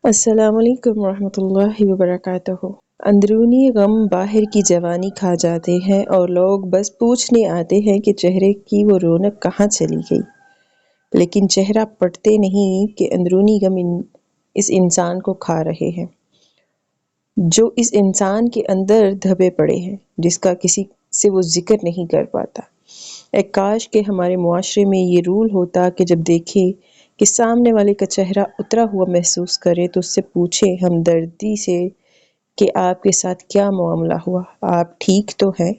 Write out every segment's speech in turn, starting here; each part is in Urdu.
السلام علیکم ورحمۃ اللہ وبرکاتہ۔ اندرونی غم باہر کی جوانی کھا جاتے ہیں اور لوگ بس پوچھنے آتے ہیں کہ چہرے کی وہ رونق کہاں چلی گئی، لیکن چہرہ پڑھتے نہیں کہ اندرونی غم اس انسان کو کھا رہے ہیں، جو اس انسان کے اندر دبے پڑے ہیں، جس کا کسی سے وہ ذکر نہیں کر پاتا۔ ایک کاش کہ ہمارے معاشرے میں یہ رول ہوتا کہ جب دیکھے کہ سامنے والے کا چہرہ اترا ہوا محسوس کرے تو اس سے پوچھے ہمدردی سے کہ آپ کے ساتھ کیا معاملہ ہوا، آپ ٹھیک تو ہیں،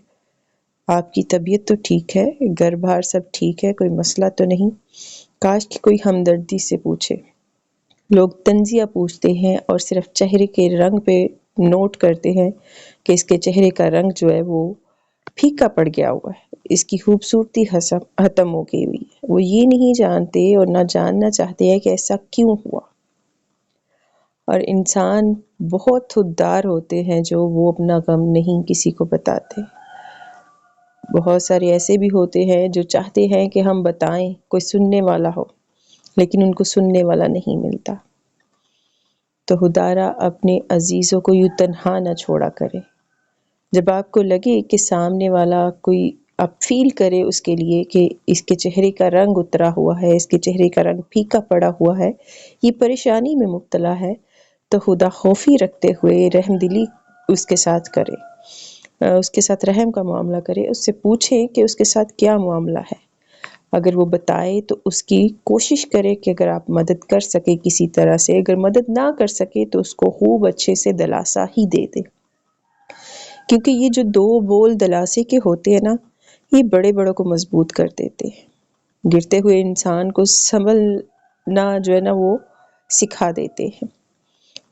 آپ کی طبیعت تو ٹھیک ہے، گھر بار سب ٹھیک ہے، کوئی مسئلہ تو نہیں۔ کاش کہ کوئی ہمدردی سے پوچھے۔ لوگ طنزیہ پوچھتے ہیں اور صرف چہرے کے رنگ پہ نوٹ کرتے ہیں کہ اس کے چہرے کا رنگ جو ہے وہ پھیکا پڑ گیا ہوا ہے، اس کی خوبصورتی ختم ہو گئی ہوئی ہے۔ وہ یہ نہیں جانتے اور نہ جاننا چاہتے ہیں کہ ایسا کیوں ہوا۔ اور انسان بہت خوددار ہوتے ہیں جو وہ اپنا غم نہیں کسی کو بتاتے۔ بہت سارے ایسے بھی ہوتے ہیں جو چاہتے ہیں کہ ہم بتائیں، کوئی سننے والا ہو، لیکن ان کو سننے والا نہیں ملتا۔ تو خدارا اپنے عزیزوں کو یوں تنہا نہ چھوڑا کرے۔ جب آپ کو لگے کہ سامنے والا کوئی آپ فیل کرے اس کے لیے کہ اس کے چہرے کا رنگ اترا ہوا ہے، اس کے چہرے کا رنگ پھیکا پڑا ہوا ہے، یہ پریشانی میں مبتلا ہے، تو خدا خوفی رکھتے ہوئے رحم دلی اس کے ساتھ کرے، اس کے ساتھ رحم کا معاملہ کرے، اس سے پوچھیں کہ اس کے ساتھ کیا معاملہ ہے۔ اگر وہ بتائے تو اس کی کوشش کرے کہ اگر آپ مدد کر سکے کسی طرح سے، اگر مدد نہ کر سکے تو اس کو خوب اچھے سے دلاسا ہی دے دے، کیونکہ یہ جو دو بول دلاسے کے ہوتے ہیں نا، یہ بڑے بڑوں کو مضبوط کر دیتے ہیں، گرتے ہوئے انسان کو سنبھلنا جو ہے نا وہ سکھا دیتے ہیں۔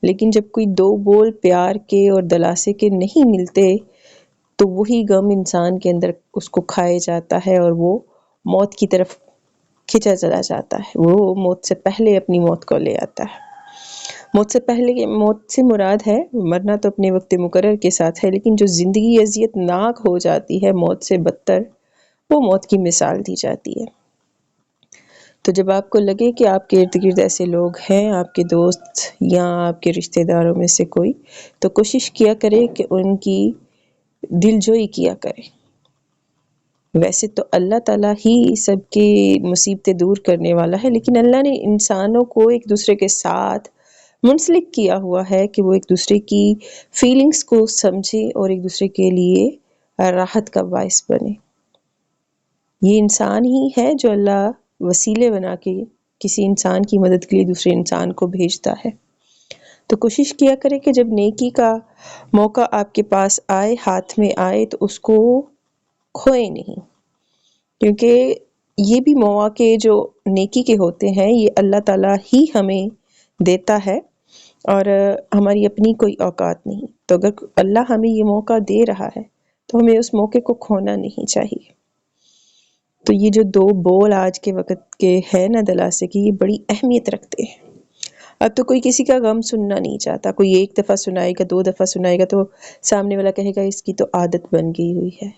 لیکن جب کوئی دو بول پیار کے اور دلاسے کے نہیں ملتے تو وہی غم انسان کے اندر اس کو کھائے جاتا ہے اور وہ موت کی طرف کھینچا چلا جاتا ہے، وہ موت سے پہلے اپنی موت کو لے آتا ہے۔ موت سے پہلے، موت سے مراد ہے مرنا تو اپنے وقت مقرر کے ساتھ ہے، لیکن جو زندگی اذیت ناک ہو جاتی ہے موت سے بدتر، وہ موت کی مثال دی جاتی ہے۔ تو جب آپ کو لگے کہ آپ کے ارد گرد ایسے لوگ ہیں، آپ کے دوست یا آپ کے رشتہ داروں میں سے کوئی، تو کوشش کیا کرے کہ ان کی دل جوئی کیا کرے۔ ویسے تو اللہ تعالیٰ ہی سب کی مصیبتیں دور کرنے والا ہے، لیکن اللہ نے انسانوں کو ایک دوسرے کے ساتھ منسلک کیا ہوا ہے کہ وہ ایک دوسرے کی فیلنگز کو سمجھے اور ایک دوسرے کے لیے راحت کا باعث بنے۔ یہ انسان ہی ہے جو اللہ وسیلے بنا کے کسی انسان کی مدد کے لیے دوسرے انسان کو بھیجتا ہے۔ تو کوشش کیا کرے کہ جب نیکی کا موقع آپ کے پاس آئے، ہاتھ میں آئے، تو اس کو کھوئے نہیں، کیونکہ یہ بھی مواقع جو نیکی کے ہوتے ہیں یہ اللہ تعالیٰ ہی ہمیں دیتا ہے اور ہماری اپنی کوئی اوقات نہیں۔ تو اگر اللہ ہمیں یہ موقع دے رہا ہے تو ہمیں اس موقع کو کھونا نہیں چاہیے۔ تو یہ جو دو بول آج کے وقت کے ہے نا دلاسے کی، یہ بڑی اہمیت رکھتے ہیں۔ اب تو کوئی کسی کا غم سننا نہیں چاہتا، کوئی ایک دفعہ سنائے گا، دو دفعہ سنائے گا تو سامنے والا کہے گا اس کی تو عادت بن گئی ہوئی ہے۔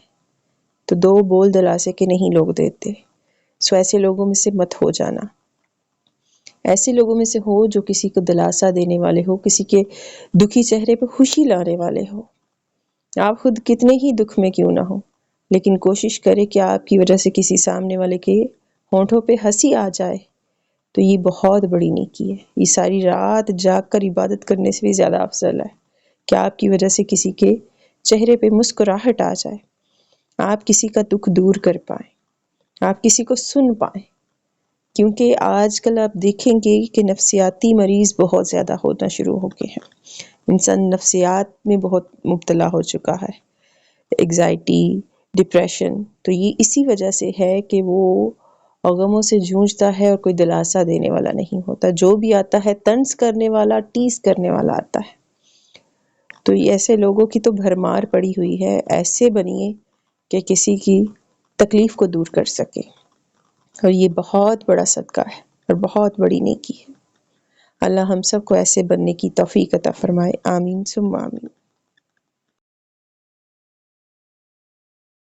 تو دو بول دلاسے کے نہیں لوگ دیتے، سو ایسے لوگوں میں سے مت ہو جانا۔ ایسے لوگوں میں سے ہو جو کسی کو دلاسا دینے والے ہو، کسی کے دکھی چہرے پہ خوشی لانے والے ہو۔ آپ خود کتنے ہی دکھ میں کیوں نہ ہو، لیکن کوشش کرے کہ آپ کی وجہ سے کسی سامنے والے کے ہونٹوں پہ ہنسی آ جائے، تو یہ بہت بڑی نیکی ہے۔ یہ ساری رات جاگ کر عبادت کرنے سے بھی زیادہ افضل ہے کہ آپ کی وجہ سے کسی کے چہرے پہ مسکراہٹ آ جائے، آپ کسی کا دکھ دور کر پائیں، آپ کسی کو سن پائیں۔ کیونکہ آج کل آپ دیکھیں گے کہ نفسیاتی مریض بہت زیادہ ہونا شروع ہو گئے ہیں، انسان نفسیات میں بہت مبتلا ہو چکا ہے، انگزائٹی، ڈپریشن۔ تو یہ اسی وجہ سے ہے کہ وہ غموں سے جونجتا ہے اور کوئی دلاسا دینے والا نہیں ہوتا، جو بھی آتا ہے طنز کرنے والا، ٹیز کرنے والا آتا ہے۔ تو ایسے لوگوں کی تو بھرمار پڑی ہوئی ہے، ایسے بنیے کہ کسی کی تکلیف کو دور کر سکے، اور یہ بہت بڑا صدقہ ہے اور بہت بڑی نیکی ہے۔ اللہ ہم سب کو ایسے بننے کی توفیق عطا فرمائے، آمین ثم آمین۔